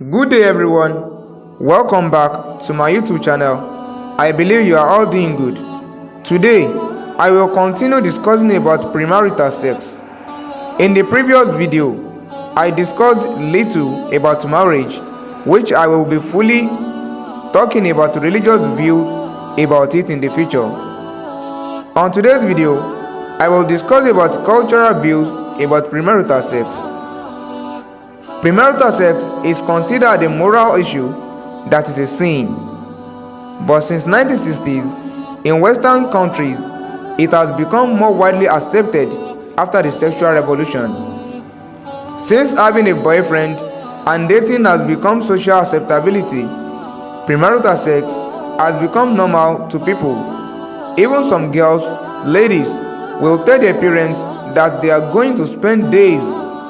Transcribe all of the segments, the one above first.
Good day everyone, welcome back to my YouTube channel. I believe you are all doing good. Today, I will continue discussing about premarital sex. In the previous video, I discussed little about marriage, which I will be fully talking about religious views about it in the future. On today's video, I will discuss about cultural views about premarital sex. Premarital sex is considered a moral issue that is a sin, but since 1960s, in Western countries, it has become more widely accepted after the sexual revolution. Since having a boyfriend and dating has become social acceptability, premarital sex has become normal to people. Even some girls, ladies, will tell their parents that they are going to spend days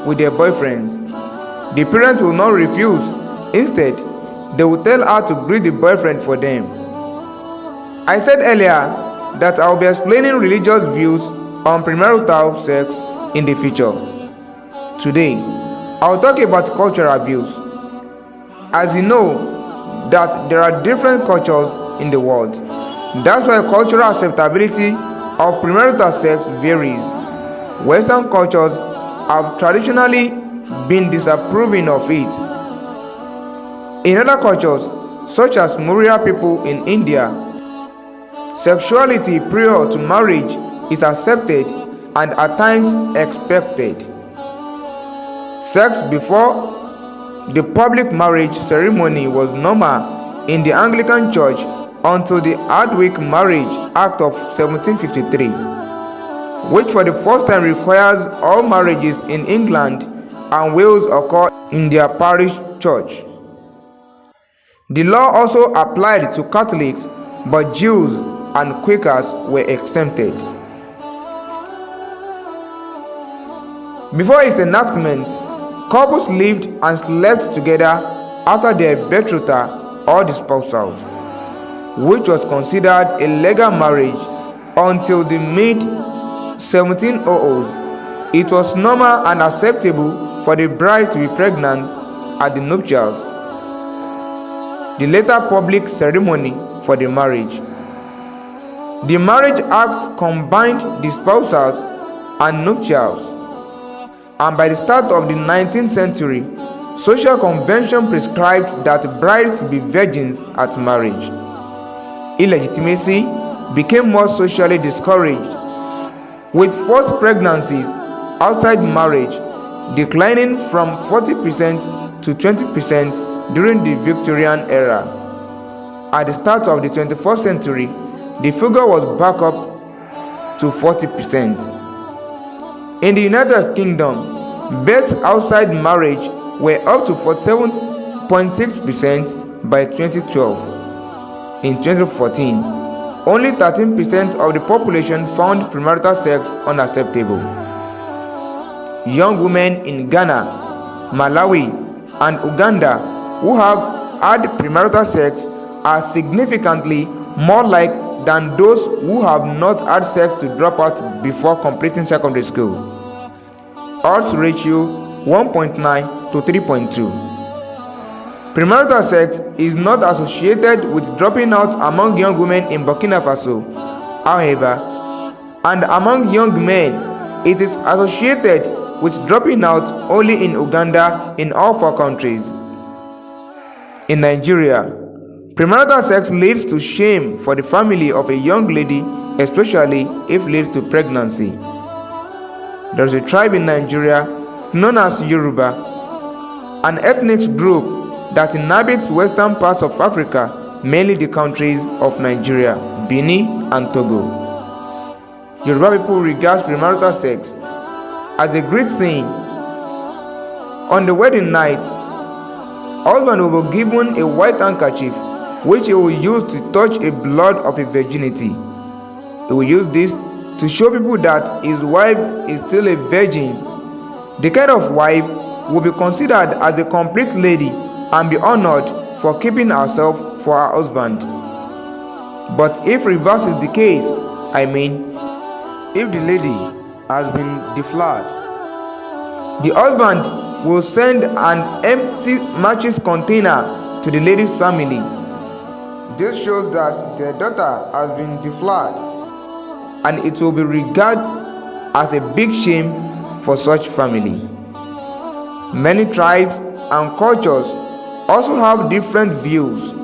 with their boyfriends. The parents will not refuse. Instead, they will tell her to greet the boyfriend for them. I said earlier that I will be explaining religious views on premarital sex in the future. Today, I will talk about cultural views. As you know that there are different cultures in the world. That's why cultural acceptability of premarital sex varies. Western cultures have traditionally been disapproving of it. In other cultures, such as Maurya people in India, sexuality prior to marriage is accepted and at times expected. Sex before the public marriage ceremony was normal in the Anglican Church until the Hardwick Marriage Act of 1753, which for the first time requires all marriages in England and Wales occur in their parish church. The law also applied to Catholics, but Jews and Quakers were exempted. Before its enactment, couples lived and slept together after their betrothal or disposals, which was considered a legal marriage until the mid-1700s. It was normal and acceptable for the bride to be pregnant at the nuptials, the later public ceremony for the marriage. The Marriage Act combined disposals and nuptials, and by the start of the 19th century, social convention prescribed that brides be virgins at marriage. Illegitimacy became more socially discouraged, with forced pregnancies outside marriage declining from 40% to 20% during the Victorian era. At the start of the 21st century, the figure was back up to 40%. In the United Kingdom, births outside marriage were up to 47.6% by 2012. In 2014, only 13% of the population found premarital sex unacceptable. Young women in Ghana, Malawi, and Uganda who have had premarital sex are significantly more like than those who have not had sex to drop out before completing secondary school. Odds ratio 1.9 to 3.2. Premarital sex is not associated with dropping out among young women in Burkina Faso. However, and among young men, it is associated with dropping out only in Uganda in all four countries. In Nigeria, premarital sex leads to shame for the family of a young lady, especially if leads to pregnancy. There is a tribe in Nigeria known as Yoruba, an ethnic group that inhabits western parts of Africa, mainly the countries of Nigeria, Benin, and Togo. Yoruba people regard premarital sex as a great thing. On the wedding night, husband will be given a white handkerchief which he will use to touch a blood of a virginity. He will use this to show people that his wife is still a virgin. The kind of wife will be considered as a complete lady and be honored for keeping herself for her husband. But if reverse is the case, if the lady has been deflowered, the husband will send an empty matches container to the lady's family. This shows that their daughter has been deflowered, and it will be regarded as a big shame for such family. Many tribes and cultures also have different views.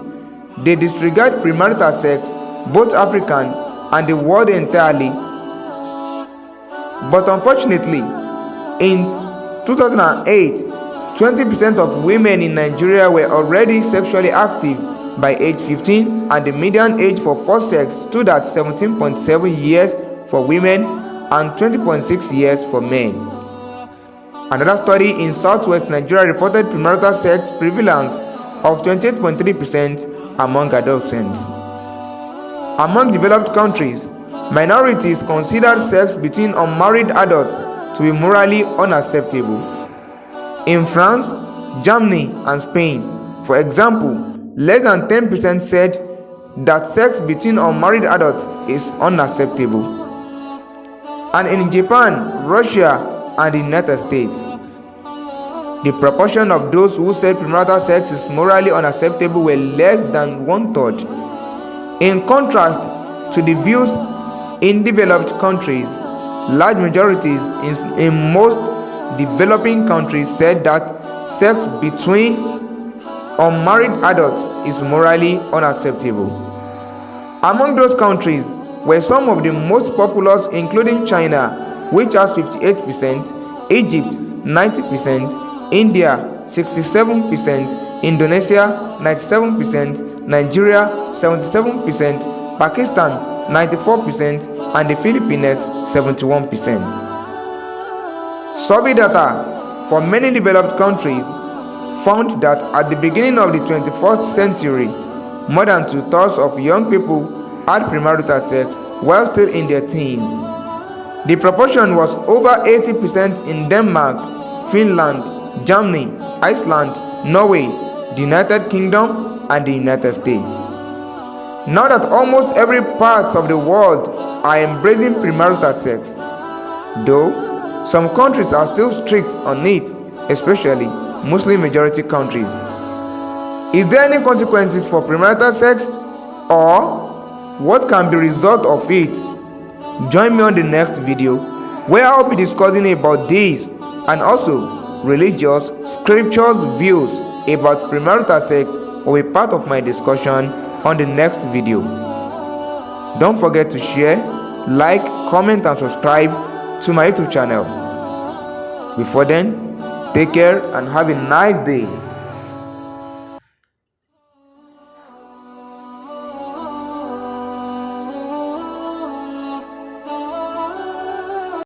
They disregard premarital sex, both African and the world entirely. But unfortunately, in 2008, 20% of women in Nigeria were already sexually active by age 15, and the median age for forced sex stood at 17.7 years for women and 20.6 years for men. Another study in southwest Nigeria reported premarital sex prevalence of 28.3% among adolescents. Among developed countries, minorities consider sex between unmarried adults to be morally unacceptable. In France, Germany, and Spain, for example, less than 10% said that sex between unmarried adults is unacceptable. And in Japan, Russia, and the United States, the proportion of those who said premarital sex is morally unacceptable were less than 1/3. In contrast to the views in developed countries, large majorities in most developing countries said that sex between unmarried adults is morally unacceptable. Among those countries were some of the most populous, including China, which has 58%, Egypt 90%, India 67%, Indonesia 97%, Nigeria 77%, Pakistan 94%, and the Philippines 71%. Survey data for many developed countries found that at the beginning of the 21st century, more than 2/3 of young people had premarital sex while still in their teens. The proportion was over 80% in Denmark, Finland, Germany, Iceland, Norway, the United Kingdom, and the United States. Now that almost every part of the world are embracing premarital sex, though some countries are still strict on it, especially Muslim majority countries. Is there any consequences for premarital sex, or what can be the result of it? Join me on the next video, where I'll be discussing about this and also religious scriptures views about premarital sex will be part of my discussion on the next video. Don't forget to share, like, comment, and subscribe to my YouTube channel. Before then, take care and have a nice day.